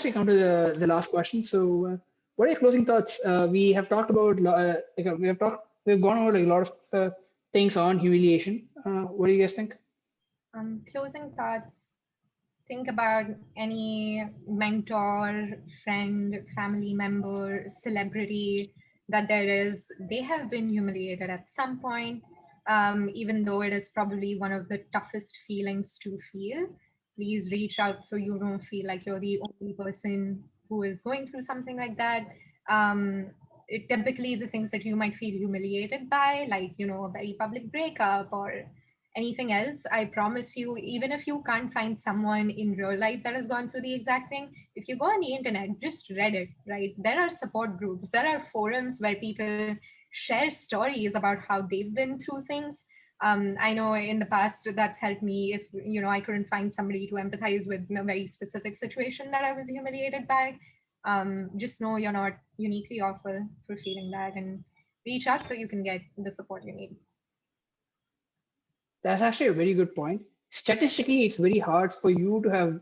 actually come to the last question. So, what are your closing thoughts? We have talked about we've gone over like a lot of things on humiliation. What do you guys think? Closing thoughts. Think about any mentor, friend, family member, celebrity that there is. They have been humiliated at some point, even though it is probably one of the toughest feelings to feel. Please reach out so you don't feel like you're the only person who is going through something like that. It typically the things that you might feel humiliated by, like, a very public breakup or anything else, I promise you, even if you can't find someone in real life that has gone through the exact thing, if you go on the internet, just Reddit, right? There are support groups, there are forums where people share stories about how they've been through things. I know in the past that's helped me if I couldn't find somebody to empathize with in a very specific situation that I was humiliated by. Just know you're not uniquely awful for feeling that, and reach out so you can get the support you need. That's actually a very good point. Statistically, it's very hard for you to have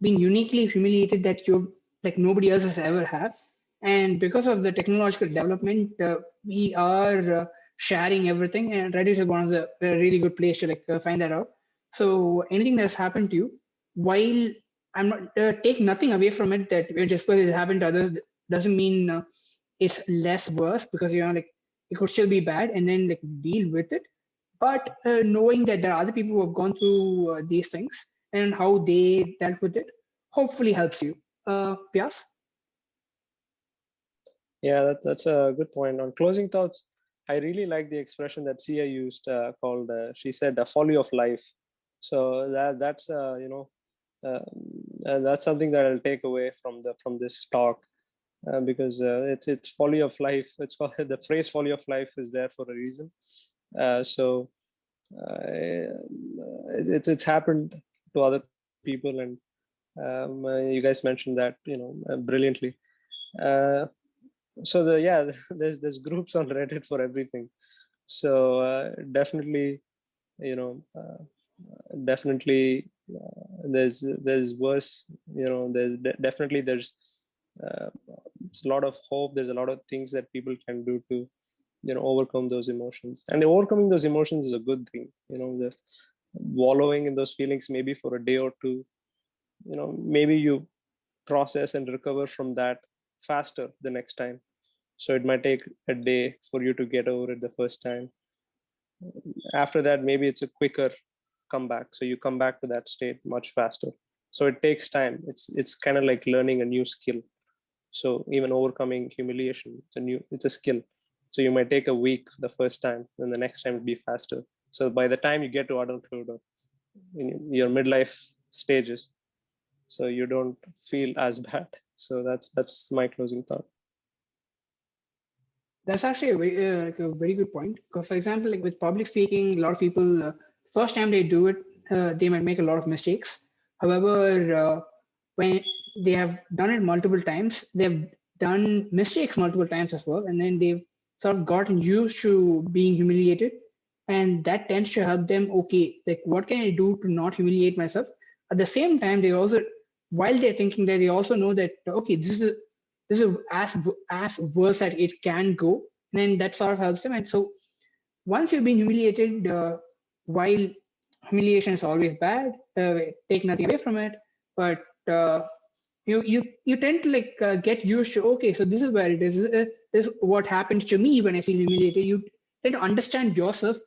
been uniquely humiliated that you've like nobody else has ever have. And because of the technological development, we are sharing everything, and Reddit is one of the a really good place to find that out. So anything that's happened to you, while I'm not take nothing away from it that just because it happened to others doesn't mean it's less worse, because like it could still be bad, and then like deal with it. But knowing that there are other people who have gone through these things and how they dealt with it hopefully helps you. Vyas? Yeah, that's a good point. On closing thoughts, I really like the expression that Sia used called, she said, a folly of life. So that's that's something that I'll take away from this talk, because it's folly of life. It's called the phrase "folly of life" is there for a reason. So it's happened to other people, and you guys mentioned that brilliantly. So there's groups on Reddit for everything. So definitely, you know, definitely there's worse. Definitely there's a lot of hope. There's a lot of things that people can do to overcome those emotions, and overcoming those emotions is a good thing. The wallowing in those feelings maybe for a day or two, maybe you process and recover from that faster the next time. So it might take a day for you to get over it the first time. After that, maybe it's a quicker comeback, so you come back to that state much faster. So it takes time. It's kind of like learning a new skill. So even overcoming humiliation, it's a skill. So you might take a week the first time, and the next time it'll be faster. So by the time you get to adulthood or in your midlife stages, so you don't feel as bad. So that's my closing thought. That's actually a very good point. Because, for example, like with public speaking, a lot of people, first time they do it, they might make a lot of mistakes. However, when they have done it multiple times, they've done mistakes multiple times as well, and then they've sort of gotten used to being humiliated, and that tends to help them. Okay, like what can I do to not humiliate myself? At the same time, they also, while they're thinking that, they also know that okay, this is as worse as it can go, and then that sort of helps them. And so once you've been humiliated, while humiliation is always bad, take nothing away from it, but you tend to get used to, okay, so this is where it is. This is what happens to me when I feel humiliated. You tend to understand yourself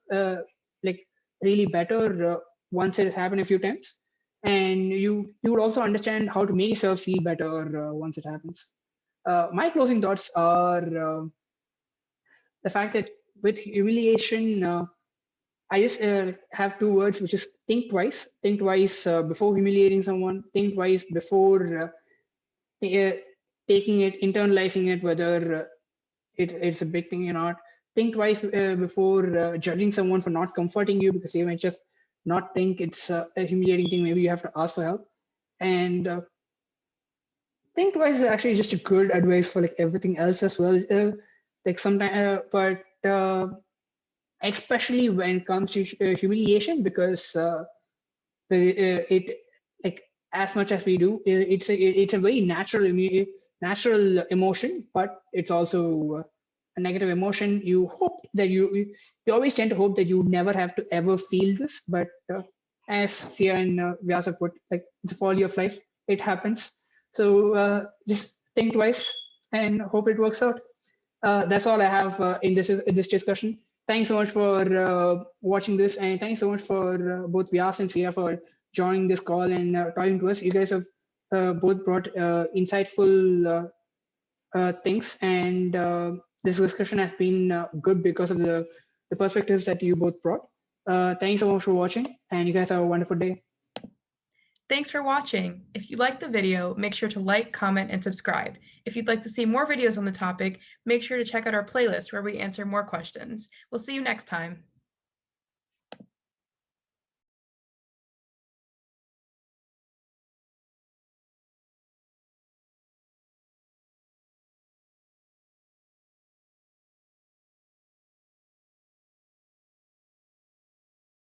like really better once it has happened a few times, and you would also understand how to make yourself feel better once it happens. My closing thoughts are the fact that with humiliation, I just have two words, which is think twice. Think twice before humiliating someone. Think twice before taking it, internalizing it, whether it's a big thing or not. Think twice before judging someone for not comforting you, because they might just not think it's a humiliating thing. Maybe you have to ask for help. And think twice is actually just a good advice for like everything else as well. Like sometimes, but especially when it comes to humiliation, because it like as much as we do. It's a very natural emotion, but it's also a negative emotion. You hope that you always tend to hope that you never have to ever feel this, but as Sia and Vyaas have put, like, it's a quality of life. It happens. So just think twice and hope it works out. That's all I have in this discussion. Thanks so much for watching this, and thanks so much for both Vyaas and Sia for joining this call and talking to us. You guys have both brought insightful things, and this discussion has been good because of the perspectives that you both brought. Thanks so much for watching, and you guys have a wonderful day. Thanks for watching. If you liked the video, make sure to like, comment, and subscribe. If you'd like to see more videos on the topic, make sure to check out our playlist where we answer more questions. We'll see you next time.